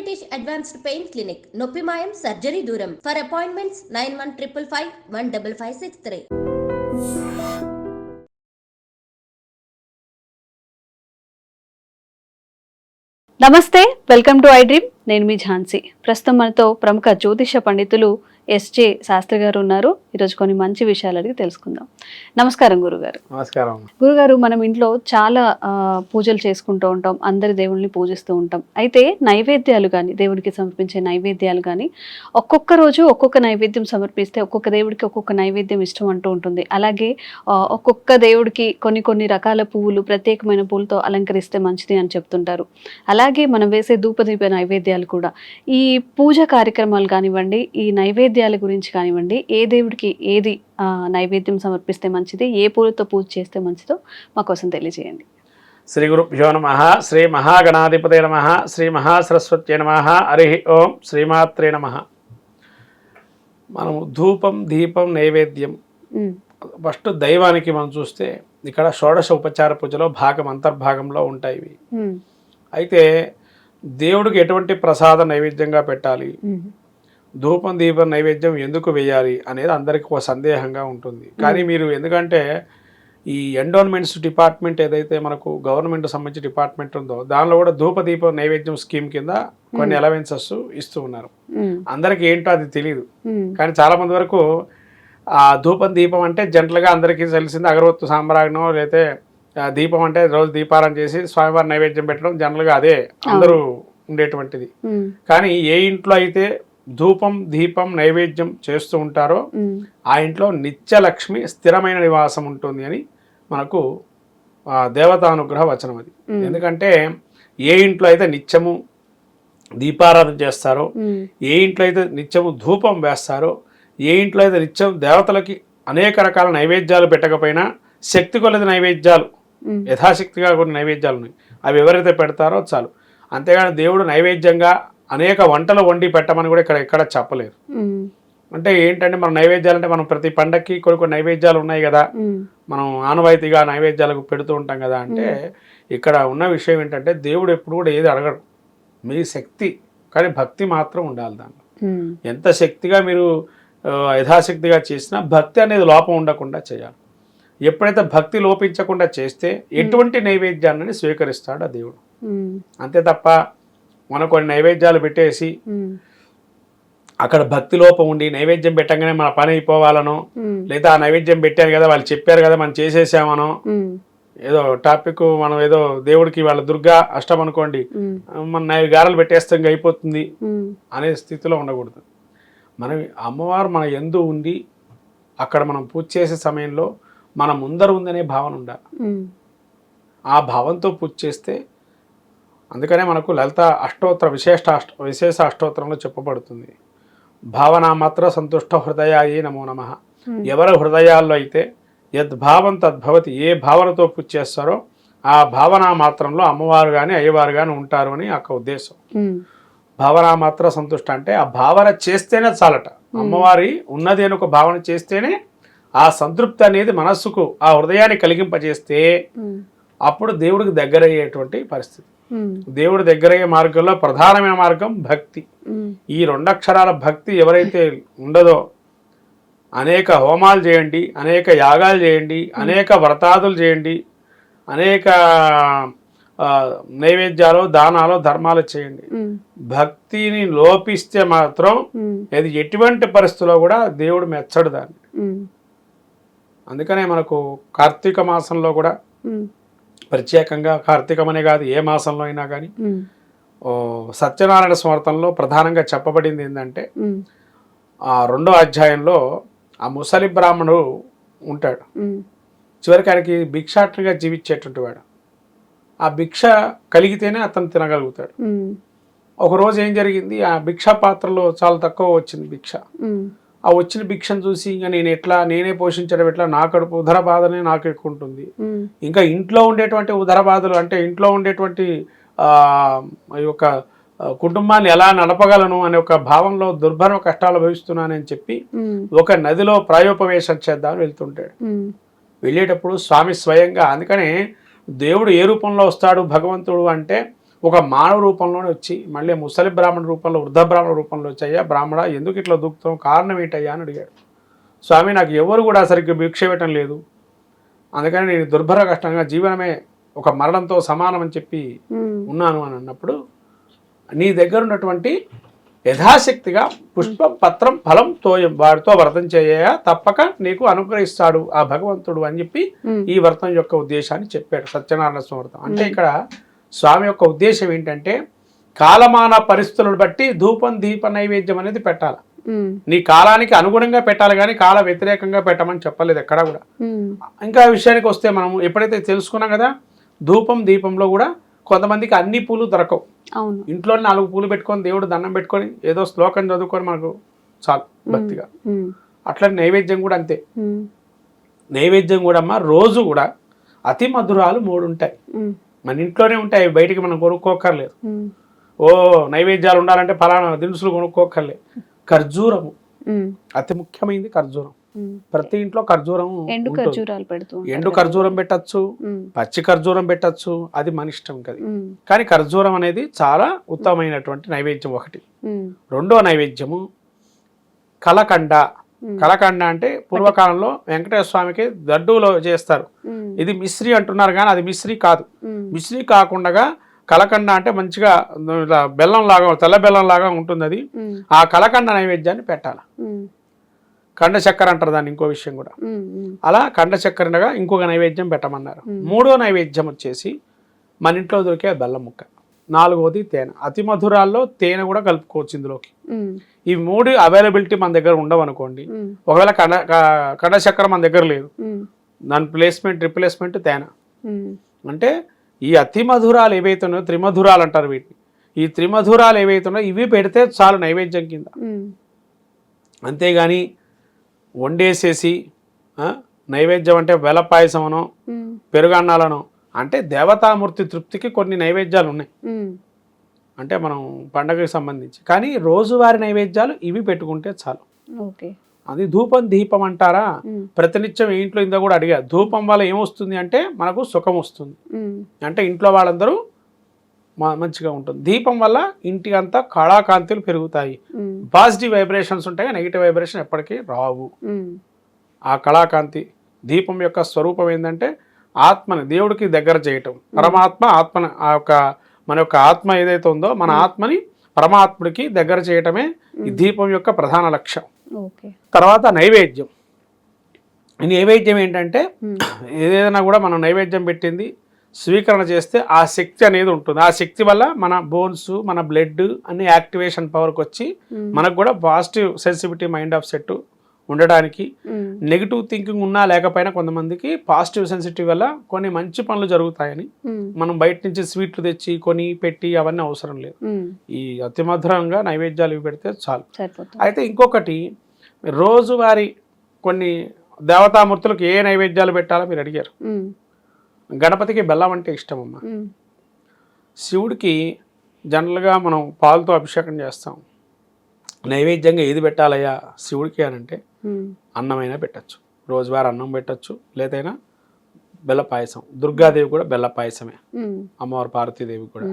British advanced pain clinic నొప్పి మాయం surgery దూరం ఫర్ అపాయింట్మెంట్స్ 9155515563. నమస్తే, వెల్కమ్ టు ఐ డ్రీమ్. నేను మీ ఝాన్సీ. ప్రస్తుతం మనతో ప్రముఖ జ్యోతిష పండితులు ఎస్జే శాస్త్రి గారు ఉన్నారు. ఈరోజు కొన్ని మంచి విషయాలు అడిగి తెలుసుకుందాం. నమస్కారం గురుగారు. నమస్కారం. గురుగారు, మనం ఇంట్లో చాలా పూజలు చేసుకుంటూ ఉంటాం, అందరి దేవుళ్ళని పూజిస్తూ ఉంటాం. అయితే నైవేద్యాలు కానీ, దేవుడికి సమర్పించే నైవేద్యాలు కానీ ఒక్కొక్క రోజు ఒక్కొక్క నైవేద్యం సమర్పిస్తే ఒక్కొక్క దేవుడికి ఒక్కొక్క నైవేద్యం ఇష్టం అంటూ ఉంటుంది. అలాగే ఒక్కొక్క దేవుడికి కొన్ని రకాల పువ్వులు, ప్రత్యేకమైన పూలతో అలంకరిస్తే మంచిది అని చెప్తుంటారు. అలాగే మనం వేసే ధూపదీప నైవేద్యాలు కూడా, ఈ పూజ కార్యక్రమాలు కానివ్వండి, ఈ నైవేద్యాల గురించి కానివ్వండి, ఏ దేవుడికి ఏది నైవేద్యం సమర్పిస్తే మంచిది, ఏ పూలతో పూజ చేస్తే మంచిదో మా కోసం తెలియజేయండి. శ్రీ గురుభ్యో నమః. శ్రీ మహాగణాధిపతే నమః. శ్రీ మహాసరస్వత్యై నమః. హరి ఓం. శ్రీమాత్రే నమః. మనము ధూపం, దీపం, నైవేద్యం, ఫస్ట్ దైవానికి మనం చూస్తే ఇక్కడ షోడశ ఉపచార పూజలో భాగం, అంతర్భాగంలో ఉంటాయి ఇవి. అయితే దేవుడికి ఎటువంటి ప్రసాద నైవేద్యంగా పెట్టాలి, ధూపం దీపం నైవేద్యం ఎందుకు వేయాలి అనేది అందరికీ ఒక సందేహంగా ఉంటుంది. కానీ మీరు ఎందుకంటే ఈ ఎండోన్మెంట్స్ డిపార్ట్మెంట్ ఏదైతే మనకు గవర్నమెంట్ సంబంధించి డిపార్ట్మెంట్ ఉందో దానిలో కూడా ధూప దీపం నైవేద్యం స్కీమ్ కింద కొన్ని అలవెన్సెస్ ఇస్తూ ఉన్నారు. అందరికీ ఏంటో అది తెలియదు. కానీ చాలా మంది వరకు ఆ ధూపం దీపం అంటే జనరల్గా అందరికీ తెలిసింది అగరవత్తు సాంబ్రాజ్ఞం, లేకపోతే దీపం అంటే రోజు దీపారాయణ చేసి స్వామివారి నైవేద్యం పెట్టడం జనరల్గా అదే అందరూ ఉండేటువంటిది. కానీ ఏ ఇంట్లో అయితే ధూపం దీపం నైవేద్యం చేస్తూ ఉంటారో ఆ ఇంట్లో నిత్యలక్ష్మి స్థిరమైన నివాసం ఉంటుంది అని మనకు దేవతానుగ్రహ వచనం అది. ఎందుకంటే ఏ ఇంట్లో అయితే నిత్యము దీపారాధన చేస్తారో, ఏ ఇంట్లో అయితే నిత్యము ధూపం వేస్తారో, ఏ ఇంట్లో అయితే నిత్యం దేవతలకి అనేక రకాల నైవేద్యాలు పెట్టకపోయినా శక్తి కొలది నైవేద్యాలు, యథాశక్తిగా కొన్ని నైవేద్యాలు ఉన్నాయి, అవి ఎవరైతే పెడతారో చాలు. అంతేగాని దేవుడు నైవేద్యంగా అనేక వంటలు వండి పెట్టమని కూడా ఎక్కడ చెప్పలేరు. అంటే ఏంటంటే మన నైవేద్యాలు అంటే మనం ప్రతి పండక్కి కొన్ని నైవేద్యాలు ఉన్నాయి కదా, మనం ఆనవాయితీగా నైవేద్యాలకు పెడుతూ ఉంటాం కదా. అంటే ఇక్కడ ఉన్న విషయం ఏంటంటే దేవుడు ఎప్పుడు కూడా ఏది అడగడు, మీ శక్తి, కానీ భక్తి మాత్రం ఉండాలి దాంట్లో. ఎంత శక్తిగా మీరు యథాశక్తిగా చేసినా భక్తి అనేది లోపం ఉండకుండా చేయాలి. ఎప్పుడైతే భక్తి లోపించకుండా చేస్తే ఎటువంటి నైవేద్యాన్ని స్వీకరిస్తాడు ఆ దేవుడు. అంతే తప్ప మనం కొన్ని నైవేద్యాలు పెట్టేసి అక్కడ భక్తి లోపం ఉండి నైవేద్యం పెట్టగానే మన పని అయిపోవాలనో, లేదా ఆ నైవేద్యం పెట్టారు కదా వాళ్ళు చెప్పారు కదా మనం చేసేసామనో, ఏదో టాపిక్ మనం ఏదో దేవుడికి వాళ్ళ దుర్గా అష్టం అనుకోండి, మన గారెలు పెట్టేస్తే ఇంకా అయిపోతుంది అనే స్థితిలో ఉండకూడదు. మనం అమ్మవారు మన యందు ఉండి అక్కడ మనం పూజ చేసే సమయంలో మన ముందర ఉందనే భావన ఉండాలి. ఆ భావంతో పూజ చేస్తే, అందుకనే మనకు లలిత అష్టోత్తర విశేష అష్టోత్తరంలో చెప్పబడుతుంది, భావన మాత్ర సంతుష్ట హృదయాయే నమో నమః. ఎవరి హృదయాల్లో అయితే యద్భావం తద్భవతి, ఏ భావనతో పూజ చేస్తారో ఆ భావన మాత్రంలో అమ్మవారు కానీ అయ్యవారు కానీ ఉంటారు అని ఒక ఉద్దేశం. భావన మాత్ర సంతుష్ట అంటే ఆ భావన చేస్తేనే చాలట. అమ్మవారి ఉన్నది అని ఒక భావన చేస్తేనే ఆ సంతృప్తి అనేది మనస్సుకు, ఆ హృదయాన్ని కలిగింపజేస్తే అప్పుడు దేవుడికి దగ్గర అయ్యేటువంటి పరిస్థితి. దేవుడి దగ్గరయ్యే మార్గంలో ప్రధానమైన మార్గం భక్తి. ఈ 2 అక్షరాల భక్తి ఎవరైతే ఉండదో, అనేక హోమాలు చేయండి, అనేక యాగాలు చేయండి, అనేక వ్రతాదులు చేయండి, అనేక నైవేద్యాలు దానాలు ధర్మాలు చేయండి, భక్తిని లోపిస్తే మాత్రం అది ఎటువంటి పరిస్థితుల్లో కూడా దేవుడు మెచ్చడు దాన్ని. అందుకనే మనకు కార్తీక మాసంలో కూడా ప్రత్యేకంగా, కార్తీకమనే కాదు ఏ మాసంలో అయినా కానీ సత్యనారాయణ స్మృతంలో ప్రధానంగా చెప్పబడింది ఏంటంటే, ఆ 2వ అధ్యాయంలో ఆ ముసలి బ్రాహ్మణుడు ఉంటాడు, చివరికి ఆయనకి భిక్షాటనిగా జీవించేటువంటి వాడు. ఆ భిక్ష కలిగితేనే అతను తినగలుగుతాడు. ఒకరోజు ఏం జరిగింది, ఆ భిక్షా పాత్రలో చాలా తక్కువ వచ్చింది భిక్ష. ఆ వచ్చిన భిక్షను చూసి ఇంకా నేనే పోషించడం ఎట్లా, నా కడుపు ఉదర బాధనే నాకు ఎక్కువ ఉంటుంది, ఇంకా ఇంట్లో ఉండేటువంటి ఉదర బాధలు అంటే ఇంట్లో ఉండేటువంటి ఈ యొక్క కుటుంబాన్ని ఎలా నడపగలను అనే ఒక భావంలో దుర్భర కష్టాలు భవిస్తున్నానని చెప్పి ఒక నదిలో ప్రాయోపవేశం చేద్దామని వెళ్తుంటాడు. వెళ్ళేటప్పుడు స్వామి స్వయంగా, అందుకనే దేవుడు ఏ రూపంలో వస్తాడు భగవంతుడు అంటే ఒక మానవ రూపంలోనే వచ్చి మళ్ళీ ముసలి బ్రాహ్మణ రూపంలో వృద్ధ బ్రాహ్మణ రూపంలో వచ్చి అయ్యా బ్రాహ్మణ ఎందుకు ఇట్లా దూకుతాం కారణం ఏంటయ్యా అని అడిగాడు. స్వామి నాకు ఎవరు కూడా సరిగ్గా భిక్ష ఇవ్వటం లేదు, అందుకని నేను దుర్భర కష్టంగా జీవనమే ఒక మరణంతో సమానం అని చెప్పి ఉన్నాను అని అన్నప్పుడు నీ దగ్గర ఉన్నటువంటి యథాశక్తిగా పుష్పం పత్రం ఫలం తోయం వాడితో వ్రతం చేయ తప్పక నీకు అనుగ్రహిస్తాడు ఆ భగవంతుడు అని చెప్పి ఈ వ్రతం యొక్క ఉద్దేశాన్ని చెప్పాడు సత్యనారాయణ స్వామి వ్రతం. అంటే ఇక్కడ స్వామి యొక్క ఉద్దేశం ఏంటంటే కాలమాన పరిస్థితులను బట్టి ధూపం దీప నైవేద్యం అనేది పెట్టాలి. నీ కాలానికి అనుగుణంగా పెట్టాలి కానీ కాల వ్యతిరేకంగా పెట్టమని చెప్పలేదు ఎక్కడా కూడా. ఇంకా విషయానికి వస్తే మనం ఎప్పుడైతే తెలుసుకున్నాం కదా ధూపం దీపంలో కూడా కొంతమందికి అన్ని పూలు దొరకవు. ఇంట్లో 4 పూలు పెట్టుకొని దేవుడు దండం పెట్టుకొని ఏదో శ్లోకం చదువుకొని మనకు చాలు భక్తిగా. అట్లా నైవేద్యం కూడా అంతే. నైవేద్యం కూడా అమ్మ రోజు కూడా అతి మధురాలు 3 ఉంటాయి మన ఇంట్లోనే ఉంటాయి, బయటికి మనం కొనుక్కోక్కర్లేదు. ఓ నైవేద్యాలు ఉండాలంటే ఫలానా దినుసులు కొనుక్కోక్కర్లేదు. ఖర్జూరము అతి ముఖ్యమైనది. ఖర్జూరం ప్రతి ఇంట్లో ఖర్జూరం, ఎండు ఖర్జూరం పెట్టచ్చు, పచ్చి ఖర్జూరం పెట్టచ్చు, అది మన ఇష్టం కదా. కానీ ఖర్జూరం అనేది చాలా ఉత్తమమైనటువంటి నైవేద్యం ఒకటి. రెండో నైవేద్యము కలకండ. కలకండ అంటే పూర్వకాలంలో వెంకటేశ్వర స్వామికి దడ్డులో చేస్తారు. ఇది మిశ్రీ అంటున్నారు కానీ అది మిశ్రీ కాదు. మిశ్రీ కాకుండా కలకండ అంటే మంచిగా బెల్లం లాగా తెల్ల బెల్లం లాగా ఉంటుంది. అది ఆ కలకండ నైవేద్యాన్ని పెట్టాలి. కండ చక్కెర అంటారు దాన్ని, ఇంకో విషయం కూడా. అలా కండ చక్కెరగా ఇంకొక నైవేద్యం పెట్టమన్నారు. మూడో నైవేద్యం వచ్చేసి మన ఇంట్లో దొరికే బెల్లం ముక్క. నాలుగోది తేనె. అతి మధురాల్లో తేనె కూడా కలుపుకోవచ్చు ఇందులోకి. ఈ 3 అవైలబిలిటీ మన దగ్గర ఉండవు అనుకోండి. ఒకవేళ కండ చక్కెర మన దగ్గర లేదు, దాని రిప్లేస్మెంట్ తేనె. అంటే ఈ అతి మధురాలు ఏవైతే ఉన్నాయో త్రిమధురాలు అంటారు వీటిని. ఈ త్రిమధురాలు ఏవైతే ఉన్నాయో ఇవి పెడితే చాలు నైవేద్యం కింద. అంతేగాని వండేసేసి నైవేద్యం అంటే వెల పాయసమనో పెరుగన్నాలనో అంటే దేవతామూర్తి తృప్తికి కొన్ని నైవేద్యాలు ఉన్నాయి అంటే మనం పండగకి సంబంధించి. కానీ రోజువారి నైవేద్యాలు ఇవి పెట్టుకుంటే చాలు. అది ధూపం దీపం అంటారా. ప్రతినిత్యం ఇంట్లో ఇందా కూడా అడిగా, ధూపం వల్ల ఏమొస్తుంది అంటే మనకు సుఖం వస్తుంది, అంటే ఇంట్లో వాళ్ళందరూ మంచిగా ఉంటుంది. దీపం వల్ల ఇంటికి అంతా కళాకాంతులు పెరుగుతాయి, పాజిటివ్ వైబ్రేషన్స్ ఉంటాయి, నెగిటివ్ వైబ్రేషన్ ఎప్పటికీ రావు. ఆ కళాకాంతి దీపం యొక్క స్వరూపం ఏంటంటే ఆత్మని దేవుడికి దగ్గర చేయటం. పరమాత్మ ఆత్మని మన యొక్క ఆత్మ ఏదైతే ఉందో మన ఆత్మని పరమాత్ముడికి దగ్గర చేయటమే ఈ దీపం యొక్క ప్రధాన లక్ష్యం. తర్వాత నైవేద్యం. నైవేద్యం ఏంటంటే ఏదైనా కూడా మనం నైవేద్యం పెట్టింది స్వీకరణ చేస్తే ఆ శక్తి అనేది ఉంటుంది. ఆ శక్తి వల్ల మన బోన్స్ మన బ్లడ్ అన్ని యాక్టివేషన్ పవర్కి వచ్చి మనకు కూడా positive sensitivity mind of set ఉండడానికి, నెగిటివ్ థింకింగ్ ఉన్నా లేకపోయినా కొంతమందికి పాజిటివ్ సెన్సిటివ్ వల్ల కొన్ని మంచి పనులు జరుగుతాయని. మనం బయట నుంచి స్వీట్లు తెచ్చి కొని పెట్టి అవన్నీ అవసరం లేదు. ఈ అతి మధురంగా నైవేద్యాలు ఇవి పెడితే చాలు. అయితే ఇంకొకటి, రోజువారీ కొన్ని దేవతామూర్తులకు ఏ నైవేద్యాలు పెట్టాలో మీరు అడిగారు. గణపతికి బెల్లం అంటే ఇష్టం అమ్మ. శివుడికి జనరల్గా మనం పాలతో అభిషేకం చేస్తాం. నైవేద్యంగా ఏది పెట్టాలయ్యా శివుడికి అని అంటే అన్నమైనా పెట్టచ్చు, రోజువారీ అన్నం పెట్టచ్చు, లేదైనా బెల్ల పాయసం. దుర్గాదేవి కూడా బెల్ల పాయసమే, అమ్మవారు పార్వతీదేవి కూడా.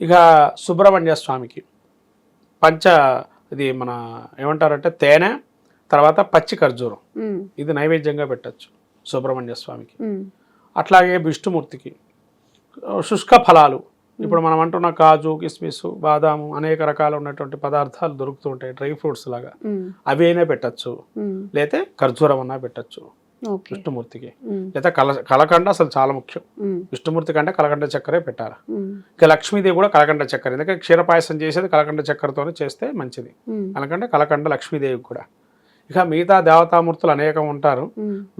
ఇక సుబ్రహ్మణ్య స్వామికి ఇది మన ఏమంటారంటే తేనె తర్వాత పచ్చి ఖర్జూరం, ఇది నైవేద్యంగా పెట్టచ్చు సుబ్రహ్మణ్య స్వామికి. అట్లాగే విష్ణుమూర్తికి శుష్క ఫలాలు, ఇప్పుడు మనం అంటున్న కాజు కిస్మిస్ బాదాము అనేక రకాలు ఉన్నటువంటి పదార్థాలు దొరుకుతూ ఉంటాయి డ్రై ఫ్రూట్స్ లాగా, అవి అయినా పెట్టచ్చు, లేతే ఖర్జూరం అన్నా పెట్టచ్చు విష్ణుమూర్తికి. లేదా కలకండ అసలు చాలా ముఖ్యం విష్ణుమూర్తి కంటే కలకండ చక్కెరే పెట్టాలి. ఇక లక్ష్మీదేవి కూడా కలకండ చక్కెర, ఎందుకంటే క్షీరపాయసం చేసేది కలకండ చక్కెరతోనే చేస్తే మంచిది. ఎందుకంటే కలకండ లక్ష్మీదేవికి కూడా. ఇక మిగతా దేవతామూర్తులు అనేకం ఉంటారు,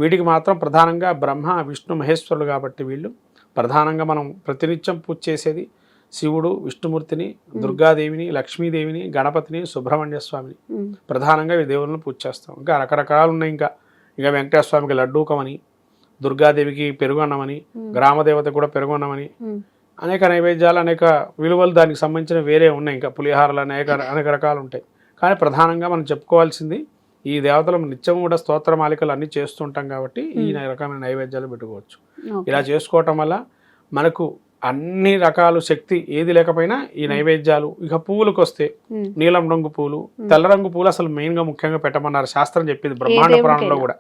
వీటికి మాత్రం ప్రధానంగా బ్రహ్మ విష్ణు మహేశ్వరులు కాబట్టి వీళ్ళు ప్రధానంగా మనం ప్రతినిత్యం పూజ చేసేది శివుడు, విష్ణుమూర్తిని, దుర్గాదేవిని, లక్ష్మీదేవిని, గణపతిని, సుబ్రహ్మణ్య స్వామిని ప్రధానంగా ఈ దేవుళ్ళని పూజ చేస్తాం. ఇంకా రకరకాలు ఉన్నాయి. ఇంకా వెంకటేశ్వర స్వామికి లడ్డూకమని, దుర్గాదేవికి పెరుగన్నమని, గ్రామదేవత కూడా పెరుగన్నమని, అనేక నైవేద్యాలు అనేక విలువలు దానికి సంబంధించిన వేరే ఉన్నాయి. ఇంకా పులిహారాలు అనేక రకాలు ఉంటాయి. కానీ ప్రధానంగా మనం చెప్పుకోవాల్సింది ఈ దేవతలు నిత్యం కూడా స్తోత్ర మాలికలు అన్నీ చేస్తుంటాం కాబట్టి ఈ రకమైన నైవేద్యాలు పెట్టుకోవచ్చు. ఇలా చేసుకోవటం వల్ల మనకు అన్ని రకాల శక్తి ఏది లేకపోయినా ఈ నైవేద్యాలు. ఇక పువ్వులకు వస్తే నీలం రంగు పూలు, తెల్ల రంగు పూలు అసలు మెయిన్గా ముఖ్యంగా పెట్టమన్నారు శాస్త్రం చెప్పింది బ్రహ్మాండ పురాణంలో కూడా.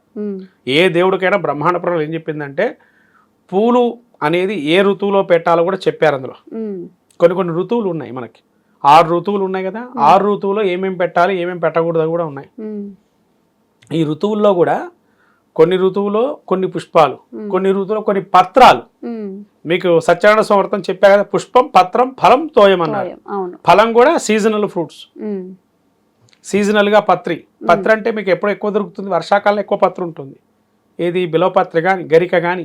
ఏ దేవుడికైనా బ్రహ్మాండ పురాణం ఏం చెప్పిందంటే పూలు అనేది ఏ ఋతువులో పెట్టాలో కూడా చెప్పారు అందులో. కొన్ని ఋతువులు ఉన్నాయి మనకి, 6 ఋతువులు ఉన్నాయి కదా, 6 ఋతువులో ఏమేమి పెట్టాలి ఏమేమి పెట్టకూడదు కూడా ఉన్నాయి. ఈ ఋతువుల్లో కూడా కొన్ని ఋతువులో కొన్ని పుష్పాలు, కొన్ని ఋతువులో కొన్ని పత్రాలు. మీకు సత్యనారాయణ స్వామి చెప్పా కదా, పుష్పం పత్రం ఫలం తోయం అన్నారు. ఫలం కూడా సీజనల్ ఫ్రూట్స్, సీజనల్గా పత్రి అంటే మీకు ఎప్పుడు ఎక్కువ దొరుకుతుంది, వర్షాకాలంలో ఎక్కువ పత్రి ఉంటుంది. ఏది బిలవపత్రి కానీ గరిక కానీ.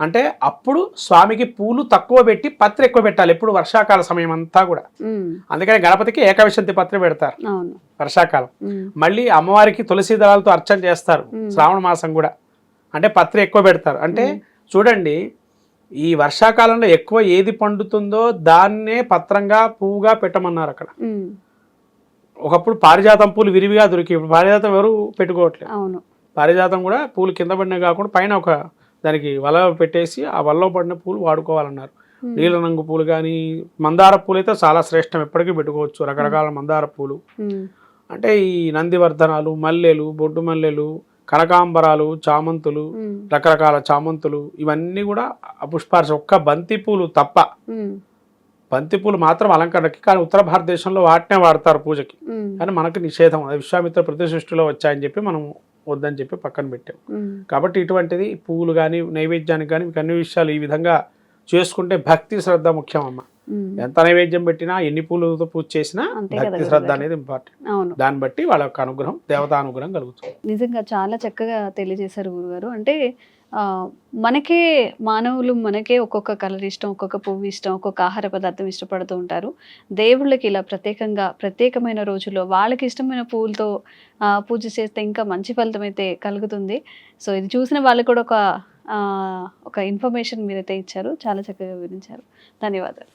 అంటే అప్పుడు స్వామికి పూలు తక్కువ పెట్టి పత్రి ఎక్కువ పెట్టాలి ఎప్పుడు, వర్షాకాల సమయం అంతా కూడా. అందుకని గణపతికి ఏకవిశంతి పత్రి పెడతారు వర్షాకాలం. మళ్ళీ అమ్మవారికి తులసి దళాలతో అర్చన చేస్తారు శ్రావణ మాసం కూడా, అంటే పత్రి ఎక్కువ పెడతారు. అంటే చూడండి, ఈ వర్షాకాలంలో ఎక్కువ ఏది పండుతుందో దాన్నే పత్రంగా పువ్వుగా పెట్టమన్నారు అక్కడ. ఒకప్పుడు పారిజాతం పూలు విరివిగా దొరికి, ఇప్పుడు పారిజాతం ఎవరు పెట్టుకోవట్లేదు. పారిజాతం కూడా పూలు కింద పడిన కాకుండా పైన ఒక దానికి వల పెట్టేసి ఆ వలలో పడిన పూలు వాడుకోవాలన్నారు. నీల రంగు పూలు కానీ, మందార పూలు అయితే చాలా శ్రేష్టం, ఎప్పటికీ పెట్టుకోవచ్చు. రకరకాల మందార పూలు అంటే ఈ నందివర్ధనాలు, మల్లెలు, బొడ్డు మల్లెలు, కనకాంబరాలు, చామంతులు, రకరకాల చామంతులు, ఇవన్నీ కూడా పుష్పార్చన. ఒక్క బంతి పూలు తప్ప, బంతి పూలు మాత్రం అలంకరణకి, కానీ ఉత్తర భారతదేశంలో వాటినే వాడతారు పూజకి. కానీ మనకి నిషేధం, అది విశ్వామిత్ర ప్రతి సృష్టిలో వచ్చాయని చెప్పి మనం వద్దని చెప్పి పక్కన పెట్టాం. కాబట్టి ఇటువంటిది పువ్వులు కానీ నైవేద్యానికి కానీ మీకు అన్ని విషయాలు ఈ విధంగా చేసుకుంటే భక్తి శ్రద్ధ ముఖ్యం అమ్మ. ఎంత నైవేద్యం పెట్టినా, ఎన్ని పూలతో పూజ చేసినా భక్తి శ్రద్ధ అనేది ఇంపార్టెంట్. దాన్ని బట్టి వాళ్ళ యొక్క అనుగ్రహం, దేవతా అనుగ్రహం కలుగుతుంది. నిజంగా చాలా చక్కగా తెలియజేశారు గురుగారు. అంటే మనకే మానవులు మనకే ఒక్కొక్క కలర్ ఇష్టం, ఒక్కొక్క పువ్వు ఇష్టం, ఒక్కొక్క ఆహార పదార్థం ఇష్టపడుతూ ఉంటారు. దేవుళ్ళకి ఇలా ప్రత్యేకమైన రోజుల్లో వాళ్ళకి ఇష్టమైన పువ్వులతో పూజ చేస్తే ఇంకా మంచి ఫలితం అయితే కలుగుతుంది. సో ఇది చూసిన వాళ్ళకి కూడా ఒక ఇన్ఫర్మేషన్ మీరైతే ఇచ్చారు, చాలా చక్కగా వివరించారు. ధన్యవాదాలు.